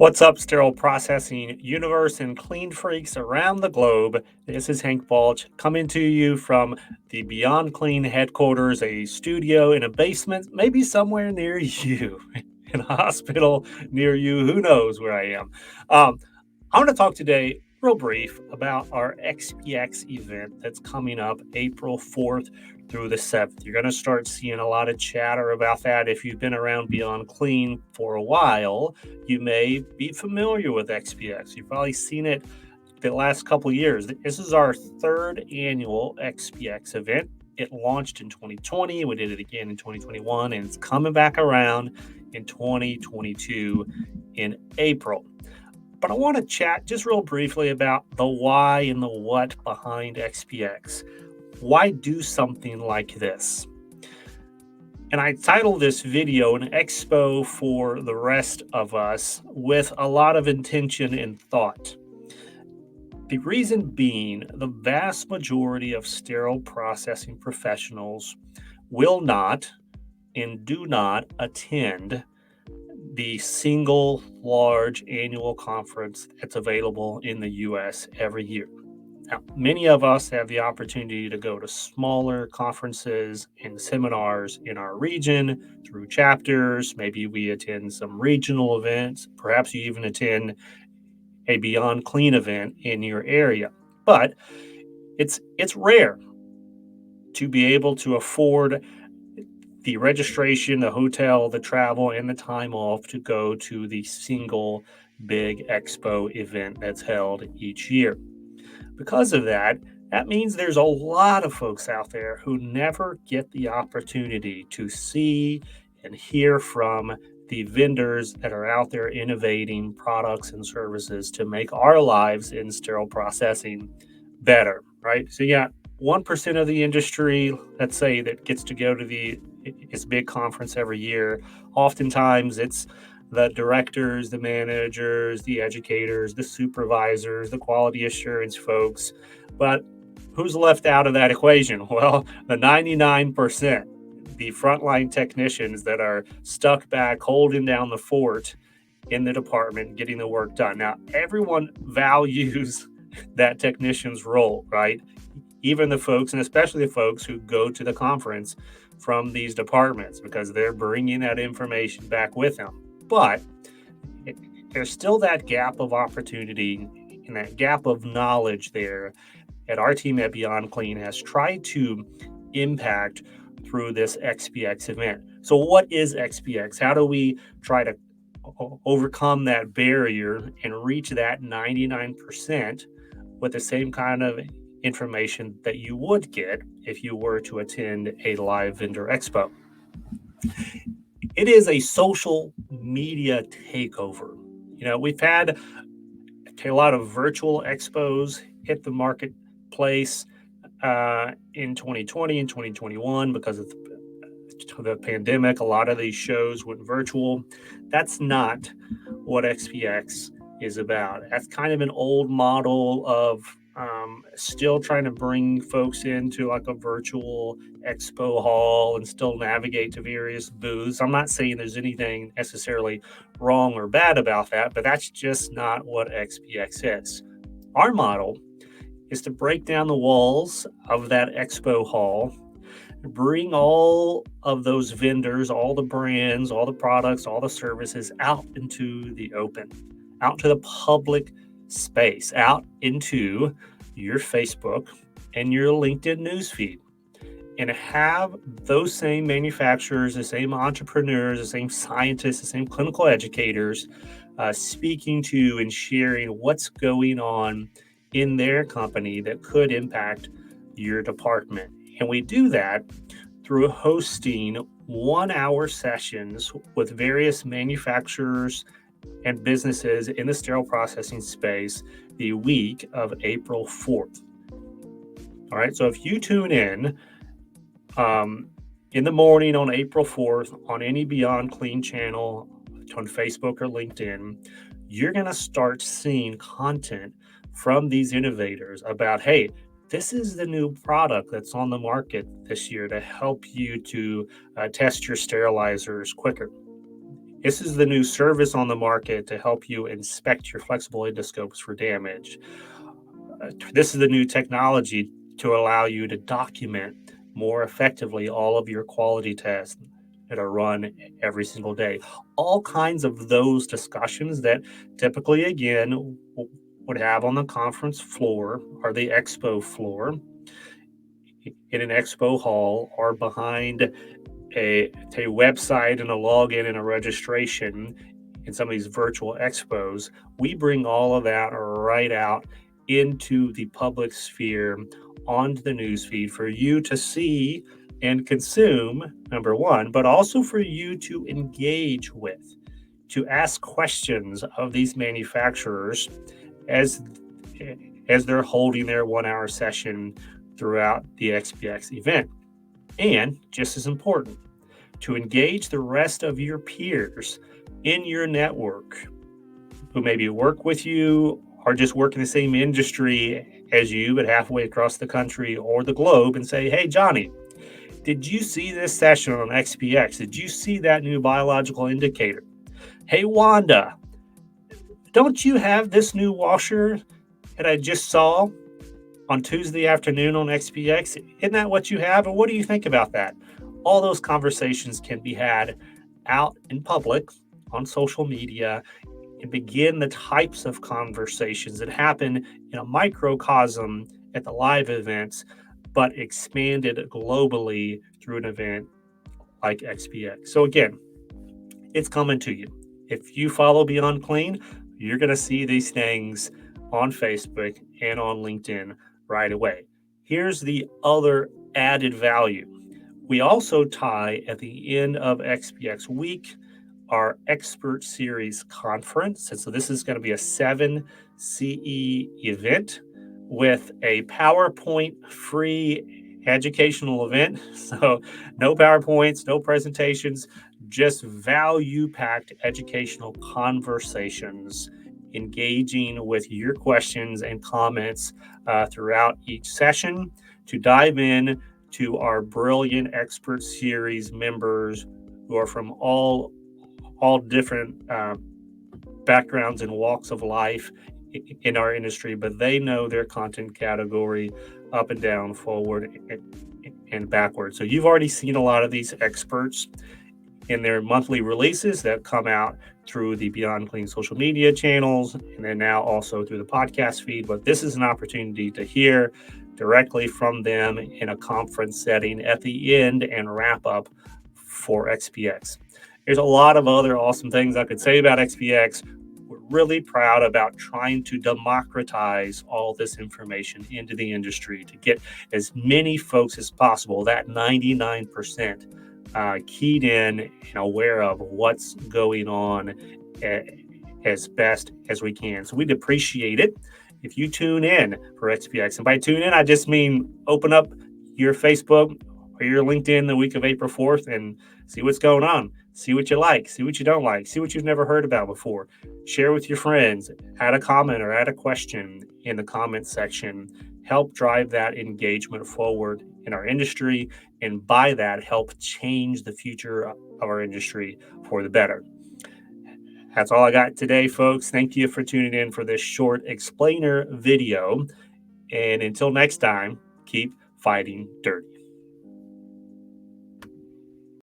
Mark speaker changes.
Speaker 1: What's up, sterile processing universe and clean freaks around the globe? This is Hank Balch coming to you from the Beyond Clean headquarters, a studio in a basement, maybe somewhere near you, in a hospital near you. Who knows where I am? Um, I'm going to talk today, real brief, about our SPX event that's coming up April 4th through the 7th. You're going to start seeing a lot of chatter about that. If you've been around Beyond Clean for a while, you may be familiar with SPX. You've probably seen it the last couple of years. This is our third annual SPX event. It launched in 2020. We did it again in 2021, and it's coming back around in 2022 in April. But I want to chat just real briefly about the why and the what behind SPX. Why do something like this? And I titled this video an Expo for the rest of us with a lot of intention and thought. The reason being, the vast majority of sterile processing professionals will not and do not attend the single large annual conference that's available in the US every year. Now, many of us have the opportunity to go to smaller conferences and seminars in our region through chapters. Maybe we attend some regional events. Perhaps you even attend a Beyond Clean event in your area. But it's rare to be able to afford the registration, the hotel, the travel, and the time off to go to the single big expo event that's held each year. Because of that, that means there's a lot of folks out there who never get the opportunity to see and hear from the vendors that are out there innovating products and services to make our lives in sterile processing better, right? So you got 1% of the industry, let's say, that gets to go to this big conference every year. Oftentimes it's the directors, the managers, the educators, the supervisors, the quality assurance folks. But who's left out of that equation? Well, the 99%, the frontline technicians that are stuck back holding down the fort in the department, getting the work done. Now, everyone values that technician's role, right? Even the folks, and especially the folks who go to the conference from these departments, because they're bringing that information back with them. But there's still that gap of opportunity and that gap of knowledge there that our team at Beyond Clean has tried to impact through this SPX event. So what is SPX? How do we try to overcome that barrier and reach that 99% with the same kind of information that you would get if you were to attend a live vendor expo? It is a social media takeover. We've had a lot of virtual expos hit the marketplace in 2020 and 2021 because of the pandemic. A lot of these shows went virtual. That's not what SPX is about. That's kind of an old model of still trying to bring folks into like a virtual expo hall and still navigate to various booths. I'm not saying there's anything necessarily wrong or bad about that, but that's just not what SPX is. Our model is to break down the walls of that expo hall, bring all of those vendors, all the brands, all the products, all the services out into the open, out to the public space, out into your Facebook and your LinkedIn newsfeed, and have those same manufacturers, the same entrepreneurs, the same scientists, the same clinical educators speaking to and sharing what's going on in their company that could impact your department. And we do that through hosting 1-hour sessions with various manufacturers and businesses in the sterile processing space the week of April 4th. All right, so if you tune in the morning on April 4th on any Beyond Clean channel on Facebook or LinkedIn, you're going to start seeing content from these innovators about, hey, this is the new product that's on the market this year to help you to test your sterilizers quicker. This is the new service on the market to help you inspect your flexible endoscopes for damage. This is the new technology to allow you to document more effectively all of your quality tests that are run every single day. All kinds of those discussions that typically, again, would have on the conference floor or the expo floor in an expo hall or behind a website and a login and a registration in some of these virtual expos. We bring all of that right out into the public sphere onto the newsfeed for you to see and consume, number one, but also for you to engage with, to ask questions of these manufacturers as as they're holding their 1 hour session throughout the SPX event. And just as important, to engage the rest of your peers in your network who maybe work with you or just work in the same industry as you, but halfway across the country or the globe, and say, hey, Johnny, did you see this session on SPX? Did you see that new biological indicator? Hey, Wanda, don't you have this new washer that I just saw on Tuesday afternoon on SPX? Isn't that what you have? And what do you think about that? All those conversations can be had out in public on social media and begin the types of conversations that happen in a microcosm at the live events, but expanded globally through an event like SPX. So again, it's coming to you. If you follow Beyond Clean, you're going to see these things on Facebook and on LinkedIn right away. Here's the other added value. We also tie at the end of SPX week our expert series conference. And so this is going to be a 7 CE event with a PowerPoint free educational event. So no PowerPoints, no presentations, just value packed educational conversations, engaging with your questions and comments throughout each session to dive in to our brilliant expert series members who are from all different backgrounds and walks of life in our industry, but they know their content category up and down, forward and backward. So you've already seen a lot of these experts in their monthly releases that come out through the Beyond Clean social media channels, and then now also through the podcast feed. But this is an opportunity to hear directly from them in a conference setting at the end and wrap up for SPX. There's a lot of other awesome things I could say about SPX. We're really proud about trying to democratize all this information into the industry to get as many folks as possible, that 99%, keyed in and aware of what's going on as best as we can. So we'd appreciate it if you tune in for SPX. And by tune in, I just mean open up your Facebook or your LinkedIn the week of April 4th and see what's going on. See what you like, see what you don't like, see what you've never heard about before. Share with your friends, add a comment or add a question in the comment section. Help drive that engagement forward in our industry, and by that, help change the future of our industry for the better. That's all I got today, folks. Thank you for tuning in for this short explainer video. And until next time, keep fighting dirty.